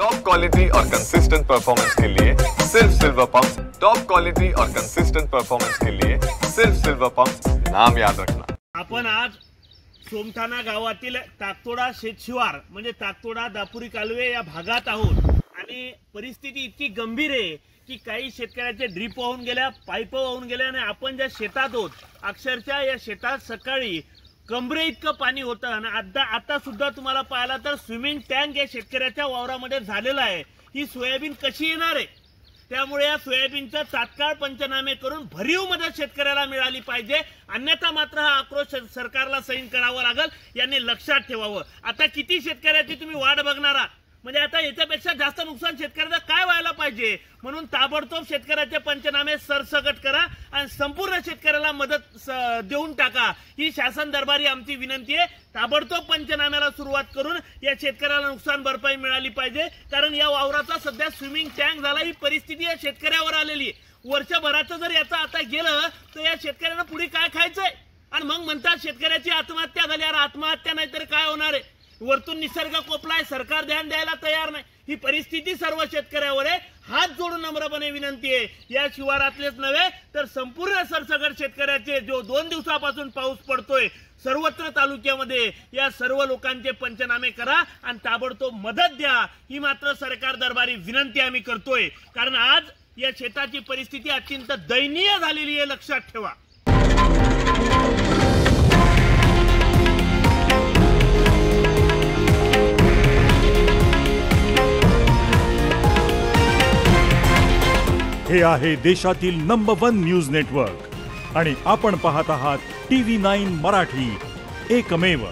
Top quality और consistent performance के लिए सिर्फ सिल्वर पंप्स। टॉप क्वालिटी और कंसिस्टेंट परफॉर्मेंस के लिए सिर्फ सिल्वर पंप्स, नाम याद रखना। आपण आज सोमठाणा गावातील ताकतोडा शेतशिवार म्हणजे ताकतोडा दापुरी कालवे या भागात आहोत आणि परिस्थिती इतकी गंभीर आहे की काही शेतकऱ्याचे ड्रीप वाहून गेल्या, पाईप वाहून गेल्या आणि आपण ज्या शेतात आहोत अक्षरशः या शेतात सकाळी कमरे इतकं पाणी होतं आणि आता सुद्धा तुम्हाला पाहिला तर स्विमिंग टँक या शेतकऱ्याच्या वावरामध्ये झालेला आहे। ही सोयाबीन कशी येणार आहे, त्यामुळे या सोयाबीनचा तात्काळ पंचनामे करून भरीव मदत शेतकऱ्याला मिळाली पाहिजे, अन्यथा मात्र हा आक्रोश सरकारला सहन करावा लागेल। यांनी लक्षात ठेवावं। आता किती शेतकऱ्याची तुम्ही वाट बघणार आहात, म्हणजे आता याच्यापेक्षा जास्त नुकसान शेतकऱ्याला काय व्हायला पाहिजे, म्हणून ताबडतोब शेतकऱ्याचे पंचनामे सरसकट करा आणि संपूर्ण शेतकऱ्याला मदत देऊन टाका, ही शासन दरबारी आमची विनंती आहे। ताबडतोब पंचनाम्याला सुरुवात करून या शेतकऱ्याला नुकसान भरपाई मिळाली पाहिजे, कारण या वावराचा सध्या स्विमिंग टँक झाला, ही परिस्थिती या शेतकऱ्यावर आलेली आहे। वर्षभराचं जर याचं आता गेलं तर या शेतकऱ्यांना पुढे काय खायचंय, आणि मग म्हणतात शेतकऱ्याची आत्महत्या झाली। यार आत्महत्या नाही तर काय होणार आहे, वरतून निसर्ग कोपलाय, सरकार ध्यान द्यायला तयार नाही। ही परिस्थिती सर्व शेतकऱ्यावर आहे। हात जोडून नम्रपणे विनंती आहे, या शिवारातलेच नव्हे तर संपूर्ण सरसकट शेतकऱ्याचे जो 2 दिवसापासून पाऊस पडतोय सर्वत्र तालुक्यामध्ये, या सर्व लोकांचे पंचनामे करा आणि ताबडतोब मदत द्या, ही मात्र सरकार दरबारी विनंती आम्ही करतोय। कारण आज या शेताची परिस्थिती अत्यंत दयनीय झालेली आहे, लक्षात ठेवा। हे आहे देशातील नंबर 1 न्यूज नेटवर्क आणि आपण पाहत आहात TV9 मराठी, एकमेव।